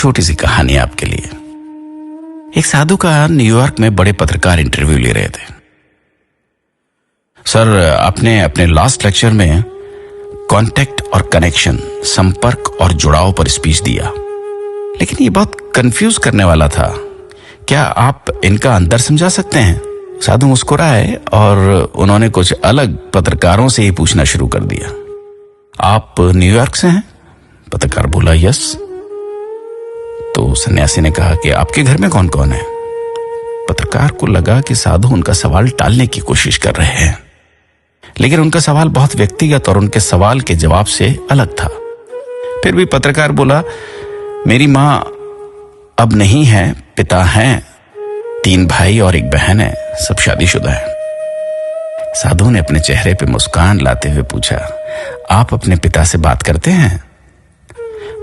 छोटी सी कहानी आपके लिए। एक साधु का न्यूयॉर्क में बड़े पत्रकार इंटरव्यू ले रहे थे। सर, आपने अपने लास्ट लेक्चर में कांटेक्ट और कनेक्शन, संपर्क और जुड़ाव पर स्पीच दिया, लेकिन ये बहुत कंफ्यूज करने वाला था। क्या आप इनका अंदर समझा सकते हैं? साधु मुस्कुराए और उन्होंने कुछ अलग पत्रकारों से ही पूछना शुरू कर दिया। आप न्यूयॉर्क से हैं? पत्रकार बोला, यस। तो सन्यासी ने कहा कि आपके घर में कौन कौन है? पत्रकार को लगा कि साधु उनका सवाल टालने की कोशिश कर रहे हैं, लेकिन उनका सवाल बहुत व्यक्तिगत और उनके सवाल के जवाब से अलग था। फिर भी पत्रकार बोला, मेरी मां अब नहीं है, पिता हैं, 3 भाई और 1 बहन है, सब शादीशुदा है। साधु ने अपने चेहरे पे मुस्कान लाते हुए पूछा, आप अपने पिता से बात करते हैं?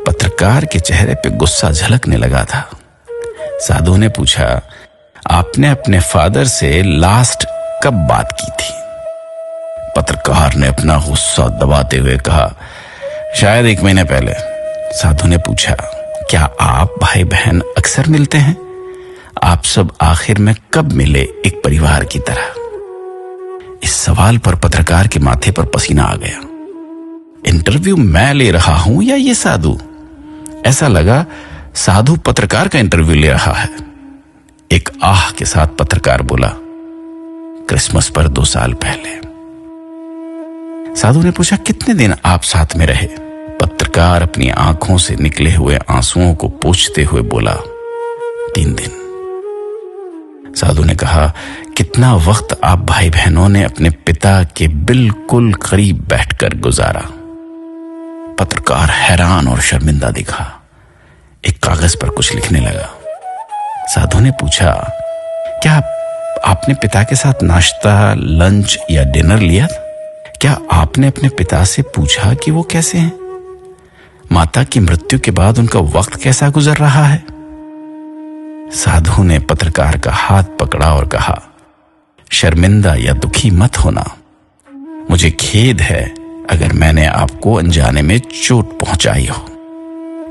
पत्रकार के चेहरे पे गुस्सा झलकने लगा था। साधु ने पूछा, आपने अपने फादर से लास्ट कब बात की थी? पत्रकार ने अपना गुस्सा दबाते हुए कहा, शायद 1 महीने पहले। साधु ने पूछा, क्या आप भाई बहन अक्सर मिलते हैं? आप सब आखिर में कब मिले एक परिवार की तरह? इस सवाल पर पत्रकार के माथे पर पसीना आ गया। इंटरव्यू मैं ले रहा हूं या ये साधु? ऐसा लगा साधु पत्रकार का इंटरव्यू ले रहा है। एक आह के साथ पत्रकार बोला, क्रिसमस पर 2 साल पहले। साधु ने पूछा, कितने दिन आप साथ में रहे? पत्रकार अपनी आंखों से निकले हुए आंसुओं को पोंछते हुए बोला, 3 दिन। साधु ने कहा, कितना वक्त आप भाई बहनों ने अपने पिता के बिल्कुल करीब बैठकर गुजारा? पत्रकार हैरान और शर्मिंदा दिखा। एक कागज पर कुछ लिखने लगा। साधु ने पूछा, क्या आपने पिता के साथ नाश्ता, लंच या डिनर लिया? क्या आपने अपने पिता से पूछा कि वो कैसे हैं? माता की मृत्यु के बाद उनका वक्त कैसा गुजर रहा है? साधु ने पत्रकार का हाथ पकड़ा और कहा, शर्मिंदा या दुखी मत होना। मुझे खेद है अगर मैंने आपको अनजाने में चोट पहुंचाई हो,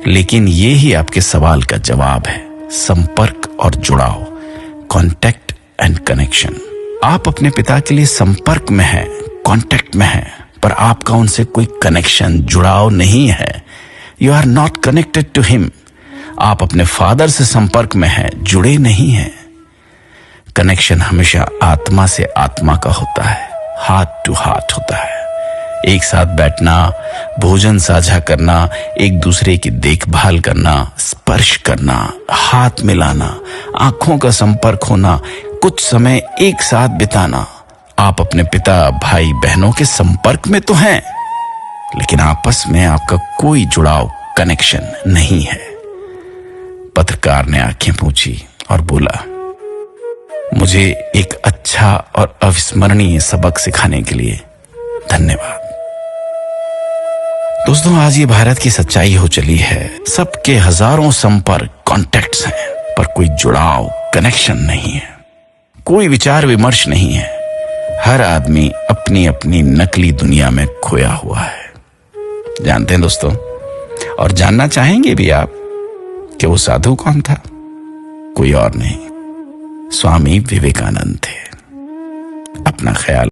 लेकिन ये ही आपके सवाल का जवाब है, संपर्क और जुड़ाव, कांटेक्ट एंड कनेक्शन। आप अपने पिता के लिए संपर्क में हैं, कांटेक्ट में हैं, पर आपका उनसे कोई कनेक्शन, जुड़ाव नहीं है। You are not connected to him. आप अपने फादर से संपर्क में हैं, जुड़े नहीं हैं। कनेक्शन हमेशा आत्मा से आत्मा का होता है, हार्ट टू हार्ट होता है। एक साथ बैठना, भोजन साझा करना, एक दूसरे की देखभाल करना, स्पर्श करना, हाथ मिलाना, आंखों का संपर्क होना, कुछ समय एक साथ बिताना। आप अपने पिता, भाई बहनों के संपर्क में तो हैं, लेकिन आपस में आपका कोई जुड़ाव, कनेक्शन नहीं है। पत्रकार ने आंखें पूछी और बोला, मुझे एक अच्छा और अविस्मरणीय सबक सिखाने के लिए धन्यवाद। दोस्तों, आज ये भारत की सच्चाई हो चली है। सबके हजारों संपर्क, कॉन्टैक्ट्स हैं, पर कोई जुड़ाव, कनेक्शन नहीं है। कोई विचार विमर्श नहीं है। हर आदमी अपनी अपनी नकली दुनिया में खोया हुआ है। जानते हैं दोस्तों, और जानना चाहेंगे भी आप कि वो साधु कौन था? कोई और नहीं, स्वामी विवेकानंद थे। अपना ख्याल